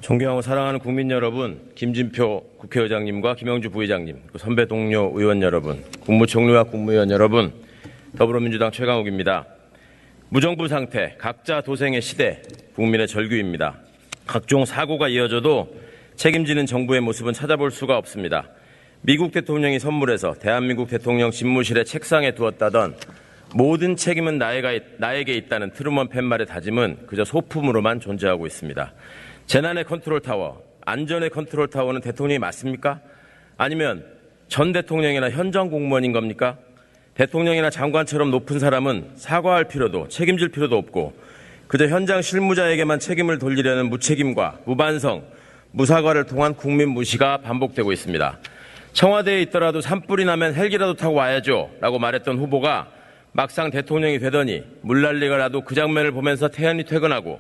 존경하고 사랑하는 국민 여러분, 김진표 국회의장님과 김영주 부의장님, 선배 동료 의원 여러분, 국무총리와 국무위원 여러분, 더불어민주당 최강욱입니다. 무정부 상태, 각자 도생의 시대, 국민의 절규입니다. 각종 사고가 이어져도 책임지는 정부의 모습은 찾아볼 수가 없습니다. 미국 대통령이 선물해서 대한민국 대통령 집무실의 책상에 두었다던 모든 책임은 나에게 있다는 트루먼 팻말의 다짐은 그저 소품으로만 존재하고 있습니다. 재난의 컨트롤타워, 안전의 컨트롤타워는 대통령이 맞습니까? 아니면 전 대통령이나 현 정 공무원인 겁니까? 대통령이나 장관처럼 높은 사람은 사과할 필요도 책임질 필요도 없고 그저 현장 실무자에게만 책임을 돌리려는 무책임과 무반성, 무사과를 통한 국민 무시가 반복되고 있습니다. 청와대에 있더라도 산불이 나면 헬기라도 타고 와야죠 라고 말했던 후보가 막상 대통령이 되더니 물난리가 나도 그 장면을 보면서 태연히 퇴근하고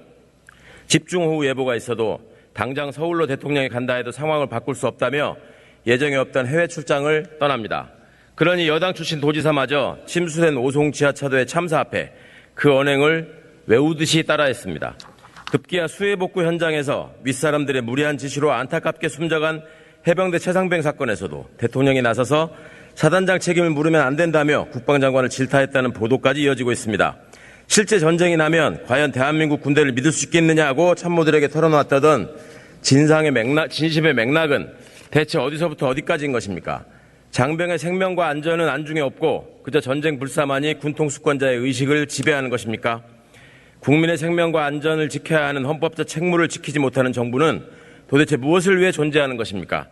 집중호우 예보가 있어도 당장 서울로 대통령이 간다 해도 상황을 바꿀 수 없다며 예정에 없던 해외 출장을 떠납니다. 그러니 여당 출신 도지사마저 침수된 오송 지하차도의 참사 앞에 그 언행을 외우듯이 따라했습니다. 급기야 수해복구 현장에서 윗사람들의 무리한 지시로 안타깝게 숨져간 해병대 최상병 사건에서도 대통령이 나서서 사단장 책임을 물으면 안 된다며 국방장관을 질타했다는 보도까지 이어지고 있습니다. 실제 전쟁이 나면 과연 대한민국 군대를 믿을 수 있겠느냐고 참모들에게 털어놓았다던 진심의 맥락은 대체 어디서부터 어디까지인 것입니까? 장병의 생명과 안전은 안중에 없고 그저 전쟁 불사만이 군통수권자의 의식을 지배하는 것입니까? 국민의 생명과 안전을 지켜야 하는 헌법적 책무를 지키지 못하는 정부는 도대체 무엇을 위해 존재하는 것입니까?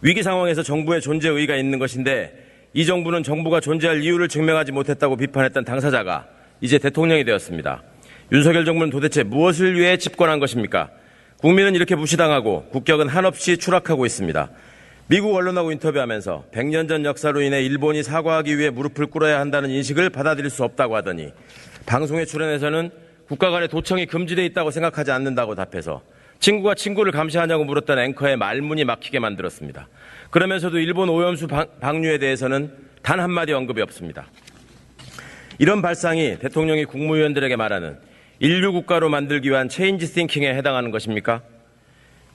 위기 상황에서 정부의 존재 의의가 있는 것인데 이 정부는 정부가 존재할 이유를 증명하지 못했다고 비판했던 당사자가 이제 대통령이 되었습니다. 윤석열 정부는 도대체 무엇을 위해 집권한 것입니까? 국민은 이렇게 무시당하고 국격은 한없이 추락하고 있습니다. 미국 언론하고 인터뷰하면서 100년 전 역사로 인해 일본이 사과하기 위해 무릎을 꿇어야 한다는 인식을 받아들일 수 없다고 하더니 방송에 출연해서는 국가 간의 도청이 금지되어 있다고 생각하지 않는다고 답해서 친구가 친구를 감시하냐고 물었던 앵커의 말문이 막히게 만들었습니다. 그러면서도 일본 오염수 방류에 대해서는 단 한마디 언급이 없습니다. 이런 발상이 대통령이 국무위원들에게 말하는 인류 국가로 만들기 위한 체인지 띵킹에 해당하는 것입니까?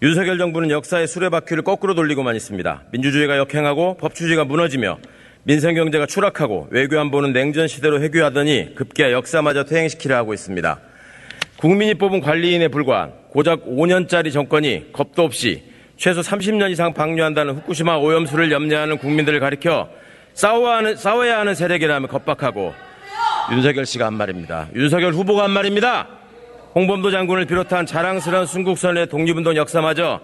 윤석열 정부는 역사의 수레바퀴를 거꾸로 돌리고만 있습니다. 민주주의가 역행하고 법치주의가 무너지며 민생경제가 추락하고 외교안보는 냉전 시대로 회귀하더니 급기야 역사마저 퇴행시키려 하고 있습니다. 국민이 뽑은 관리인에 불과한 고작 5년짜리 정권이 겁도 없이 최소 30년 이상 방류한다는 후쿠시마 오염수를 염려하는 국민들을 가리켜 싸워야 하는 세력이라며 겁박하고 윤석열 씨가 한 말입니다. 윤석열 후보가 한 말입니다. 홍범도 장군을 비롯한 자랑스러운 순국선의 독립운동 역사마저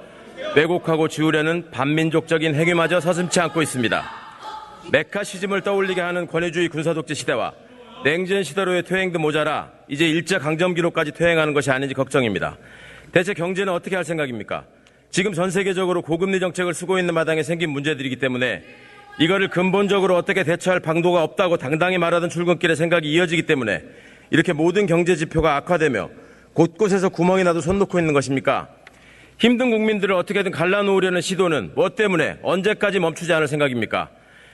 왜곡하고 지우려는 반민족적인 행위마저 서슴지 않고 있습니다. 메카시즘을 떠올리게 하는 권위주의 군사독재 시대와 냉전 시대로의 퇴행도 모자라 이제 일제강점기로까지 퇴행하는 것이 아닌지 걱정입니다. 대체 경제는 어떻게 할 생각입니까? 지금 전 세계적으로 고금리 정책을 쓰고 있는 마당에 생긴 문제들이기 때문에 이거를 근본적으로 어떻게 대처할 방도가 없다고 당당히 말하던 출근길의 생각이 이어지기 때문에 이렇게 모든 경제 지표가 악화되며 곳곳에서 구멍이 나도 손 놓고 있는 것입니까? 힘든 국민들을 어떻게든 갈라놓으려는 시도는 뭐 때문에 언제까지 멈추지 않을 생각입니까?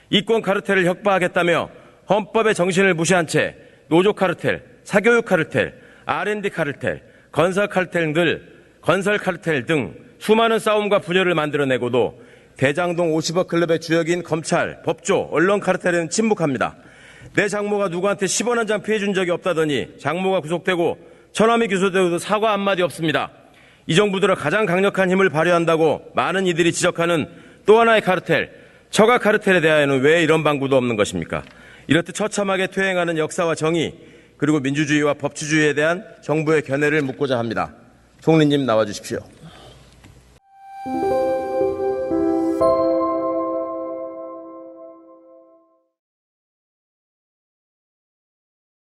이권 카르텔을 혁파하겠다며 헌법의 정신을 무시한 채 노조 카르텔, 사교육 카르텔, R&D 카르텔, 건설 카르텔 등 수많은 싸움과 분열을 만들어내고도 대장동 50억 클럽의 주역인 검찰, 법조, 언론 카르텔에는 침묵합니다. 내 장모가 누구한테 10원 한 장 피해준 적이 없다더니 장모가 구속되고 처남이 기소되어도 사과 한마디 없습니다. 이 정부들은 가장 강력한 힘을 발휘한다고 많은 이들이 지적하는 또 하나의 카르텔, 처가 카르텔에 대하여는 왜 이런 방구도 없는 것입니까? 이렇듯 처참하게 퇴행하는 역사와 정의 그리고 민주주의와 법치주의에 대한 정부의 견해를 묻고자 합니다. 총리님 나와주십시오.